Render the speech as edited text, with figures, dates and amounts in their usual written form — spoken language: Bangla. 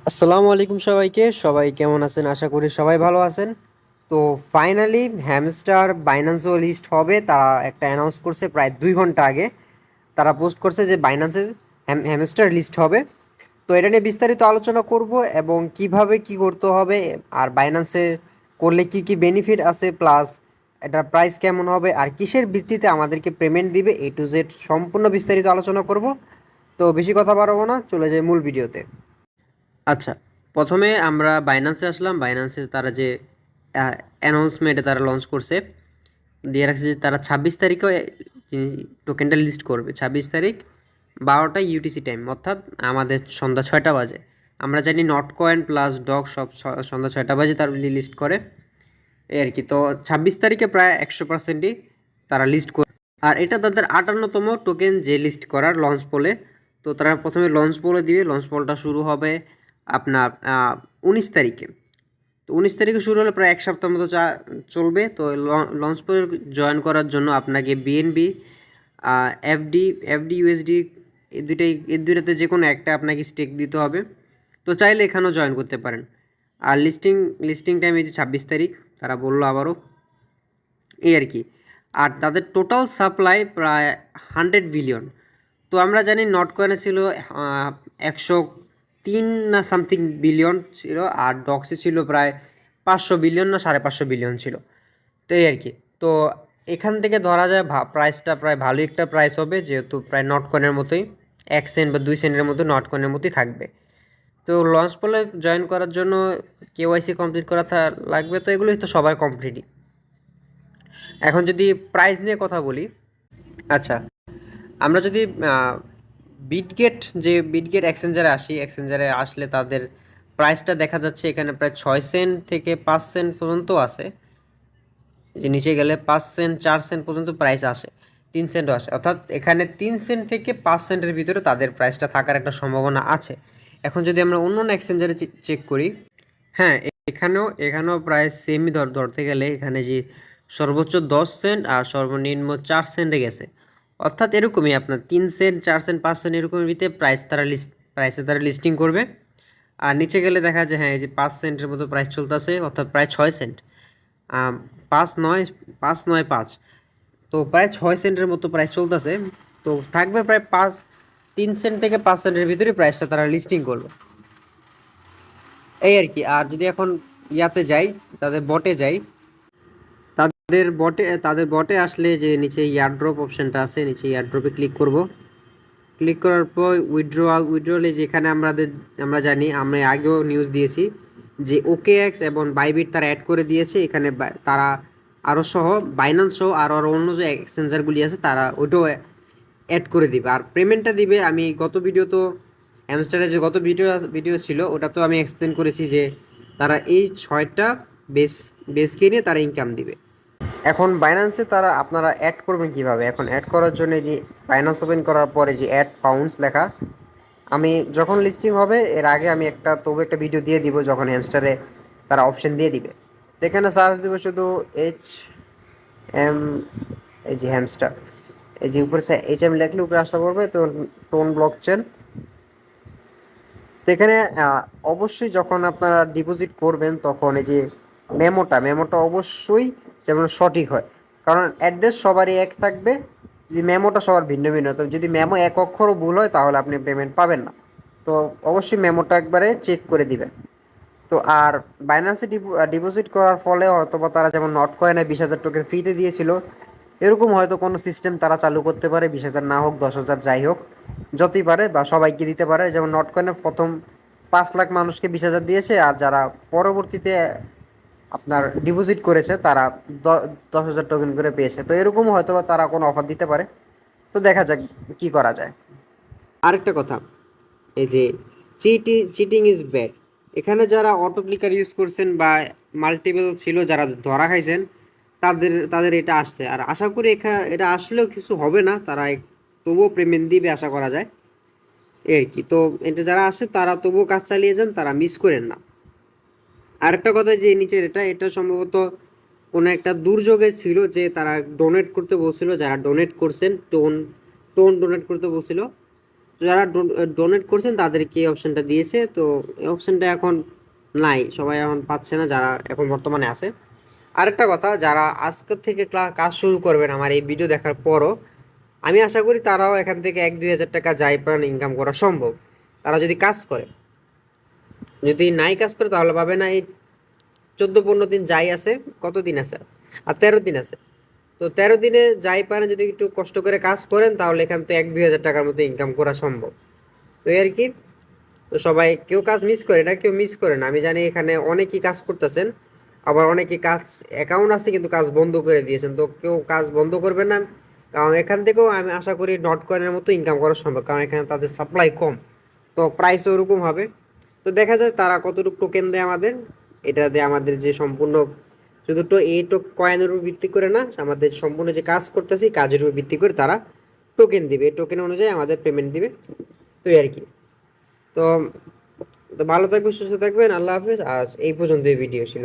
আসসালামু আলাইকুম সবাইকে। সবাই কেমন আছেন? আশা করি সবাই ভালো আছেন। তো ফাইনালি হ্যামস্টার বাইন্যান্সেও লিস্ট হবে। তারা একটা অ্যানাউন্স করছে প্রায় ২ ঘন্টা আগে। তারা পোস্ট করছে যে বাইন্যান্সে হ্যামস্টার লিস্ট হবে। তো এটা নিয়ে বিস্তারিত আলোচনা করব এবং কিভাবে কি করতে হবে আর বাইন্যান্সে করলে কি কি বেনিফিট আছে প্লাস এটার প্রাইস কেমন হবে আর কিসের ভিত্তিতে আমাদেরকে পেমেন্ট দিবে A to Z সম্পূর্ণ বিস্তারিত আলোচনা করব। তো বেশি কথা বাড়াবো না, চলে যাই মূল ভিডিওতে। আচ্ছা, প্রথমে আমরা বাইন্যান্সে আসলাম। বাইন্যান্সের তারা যে অ্যানাউন্সমেন্টে তারা লঞ্চ করছে, দিয়ে রাখছে যে তারা ২৬ তারিখেও টোকেনটা লিস্ট করবে। ২৬ তারিখ ১২টা ইউটিসি টাইম, অর্থাৎ আমাদের সন্ধ্যা ৬টা বাজে। আমরা জানি নট কয়েন প্লাস ডগ সব সন্ধ্যা ৬টা বাজে তার লিস্ট করে, এই আর কি। তো ২৬ তারিখে প্রায় ১০০%ই তারা লিস্ট করে। আর এটা তাদের ৫৮তম টোকেন যে লিস্ট করার লঞ্চ পোলে। তো তারা প্রথমে লঞ্চ পোলে দিবে। লঞ্চ পোলটা শুরু হবে আপনার ১৯ তারিখে। তো ১৯ তারিখে শুরু হলে প্রায় ১ সপ্তাহ মতো চলবে। তো লঞ্চ পোলে জয়েন করার জন্য আপনাকে বিএনবি, এফডি, ইউএসডি, এই দুইটাতে যে কোনো একটা আপনাকে স্টেক দিতে হবে। তো চাইলে এখানেও জয়েন করতে পারেন। আর লিস্টিং টাইম এই যে ২৬ তারিখ তারা বললো আবারও, এই আর কি। আর তাদের টোটাল সাপ্লাই প্রায় ১০০ বিলিয়ন। তো আমরা জানি নট কয়েনে ছিল ১০৩ না সামথিং বিলিয়ন ছিল, আর ডক্সে ছিল প্রায় ৫০০ বিলিয়ন না ৫৫০ বিলিয়ন ছিল। তো এই আর কি। তো এখান থেকে ধরা যায় প্রাইসটা প্রায় ভালো একটা প্রাইস হবে, যেহেতু প্রায় নট কয়েনের মতোই ১ সেন্ট বা ২ সেন্টের মতো নট কয়েনের মতোই থাকবে। তো লঞ্চ পলে জয়েন করার জন্য কেওয়াইসি কমপ্লিট করা লাগবে। তো এগুলোই তো সবার কমপ্লিটই। এখন যদি প্রাইস নিয়ে কথা বলি, আচ্ছা, আমরা যদি বিটগেট এক্সচেঞ্জারে আসি, এক্সচেঞ্জারে আসলে তাদের প্রাইসটা দেখা যাচ্ছে এখানে প্রায় ৬ সেন্ট থেকে ৫ সেন্ট পর্যন্ত আছে। যে নিচে গেলে ৫ সেন্ট ৪ সেন্ট পর্যন্ত প্রাইস আসে, ৩ সেন্টও আসে। অর্থাৎ এখানে ৩ সেন্ট থেকে ৫ সেন্টের ভিতরে তাদের প্রাইসটা থাকার একটা সম্ভাবনা আছে। এখন যদি আমরা অন্য অন্য এক্সচেঞ্জারে চেক করি, হ্যাঁ, এখানেও প্রায় সেমই ধরতে গেলে এখানে যে সর্বোচ্চ ১০ সেন্ট আর সর্বনিম্ন ৪ সেন্টে গেছে। অর্থাৎ এরকমই আপনার ৩ সেন্ট ৪ সেন্ট ৫ সেন্ট এরকমের ভিতরে প্রাইসে তারা লিস্টিং করবে। আর নিচে গেলে দেখা যায় হ্যাঁ, এই যে ৫ সেন্টের মতো প্রাইস চলতেছে, অর্থাৎ প্রায় ৬ সেন্ট। ৫ ৯ ৫, তো প্রায় ৬ সেন্টের মতো প্রাইস চলতেছে। তো থাকবে প্রায় ৩ সেন্ট থেকে ৫ সেন্টের ভিতরে প্রাইসটা তারা লিস্টিং করবে, এই আর কি। আর যদি এখন ইয়াতে যাই, তাদের বটে যাই, তাদের বটে আসলে যে নিচে ইয়ারড্রপ অপশনটা আছে, নিচে ইয়ারড্রপে ক্লিক করব। ক্লিক করার পর উইথড্রলে যেখানে আমরা জানি, আমরা আগেও নিউজ দিয়েছি যে OKX এবং বাইবিট তারা অ্যাড করে দিয়েছে এখানে। তারা আরও সহ বাইন্যান্স সহ আরও অন্য যে এক্সচেঞ্জারগুলি আছে তারা ওইটাও অ্যাড করে দিবে। আর পেমেন্টটা দিবে, আমি গত ভিডিও তো হ্যামস্টারের যে গত ভিডিও ছিল ওটা তো আমি এক্সপ্লেন করেছি যে তারা এই 6টা বেসকে নিয়ে তারা ইনকাম দিবে। এখন বাইন্যান্সে তারা আপনারা অ্যাড করবেন কিভাবে? এখন অ্যাড করার জন্য যে বাইন্যান্স ওপেন করার পরে যে অ্যাড ফাউন্ডস লেখা, আমি যখন লিস্টিং হবে এর আগে আমি তবু একটা ভিডিও দিয়ে দিব যখন হ্যামস্টারে তারা অপশন দিয়ে দিবে। তো এখানে সার্চ দিব শুধু HM, এই যে হ্যামস্টার, এই যে উপরে HM লেখলে উপরে আসতে পড়বে। তো টোন ব্লক চেন। তো এখানে অবশ্যই যখন আপনারা ডিপোজিট করবেন তখন এই যে মেমোটা অবশ্যই যেমন সঠিক হয়, কারণ অ্যাড্রেস সবারই এক থাকবে। যদি মেমোটা সবার ভিন্ন ভিন্ন, তো যদি মেমো এক অক্ষরও ভুল হয় তাহলে আপনি পেমেন্ট পাবেন না। তো অবশ্যই মেমোটা একবারে চেক করে দিবেন। তো আর বাইন্যান্সে ডিপোজিট করার ফলে হয়তো বা তারা যেমন নট কয়েনে ২০,০০০ টোকেন ফ্রিতে দিয়েছিল, এরকম হয়তো কোনো সিস্টেম তারা চালু করতে পারে। ২০,০০০ না হোক ১০,০০০ যাই হোক, যতই পারে বা সবাইকে দিতে পারে। যেমন নট কয়েনে প্রথম ৫ লাখ মানুষকে ২০,০০০ দিয়েছে, আর যারা পরবর্তীতে আপনার ডিপোজিট করেছে তারা ১০,০০০ টোকেন করে পেয়েছে। তো এরকম হয়তো বা তারা কোনো অফার দিতে পারে। তো দেখা যাক কি করা যায়। আরেকটা কথা, এই যে চিটিং ইজ ব্যাড, এখানে যারা অটো ক্লিকার ইউজ করছেন বা মাল্টিপল ছিল যারা ধরা খাইছেন, তাদের এটা আসছে। আর আশা করি এটা আসলেও কিছু হবে না, তারা তবুও পেমেন্ট দিবে আশা করা যায়, এই কি। তো এটা যারা আসে তারা তবুও কাজ চালিয়ে যান, তারা মিস করেন না। আরেকটা কথা, যে নিচের এটা সম্ভবত কোনো একটা দুর্যোগে ছিল যে তারা ডোনেট করতে বলছিল, যারা ডোনেট করছেন টোন ডোনেট করতে বলছিল। যারা ডোনেট করছেন তাদেরকে এই অপশনটা দিয়েছে, তো এই অপশনটা এখন নাই, সবাই এখন পাচ্ছে না যারা এখন বর্তমানে আছে। আরেকটা কথা, যারা আজকের থেকে কাজ শুরু করবেন আমার এই ভিডিও দেখার পরও, আমি আশা করি তারাও এখান থেকে 1-2 হাজার টাকা যাই পান ইনকাম করা সম্ভব, তারা যদি কাজ করে। যদি নাই কাজ করে তাহলে পাবে না। এই 14-15 দিন যাই আছে, কত দিন আছে আর 13 দিন আছে, তো 13 দিনে যাই পারেন যদি একটু কষ্ট করে কাজ করেন তাহলে এখান থেকে 1-2 হাজার টাকার মতো ইনকাম করা সম্ভব। তো এই আর কি। তো সবাই কেউ কাজ মিস করে না, কেউ মিস করে না, আমি জানি এখানে অনেকেই কাজ করতেছেন, আবার অনেকে কাজ অ্যাকাউন্ট আছে কিন্তু কাজ বন্ধ করে দিয়েছেন, তো কেউ কাজ বন্ধ করবেন না, কারণ এখান থেকেও আমি আশা করি নট কয়েনের মতো ইনকাম করা সম্ভব, কারণ এখানে তাদের সাপ্লাই কম, তো প্রাইসও ওরকম হবে। তো দেখা যায় তারা কতটুকু টোকেন দেয় আমাদের, এটা দিয়ে আমাদের যে সম্পূর্ণ শুধু তো এই কয়েনের উপর ভিত্তি করে না, আমাদের সম্পূর্ণ যে কাজ করতেছি কাজের উপর ভিত্তি করে তারা টোকেন দিবে, এই টোকেন অনুযায়ী আমাদের পেমেন্ট দিবে। তো এই আর কি। তো তো ভালো থাকবেন, সুস্থ থাকবেন, আল্লাহ হাফেজ। আজ এই পর্যন্ত এই ভিডিও ছিল।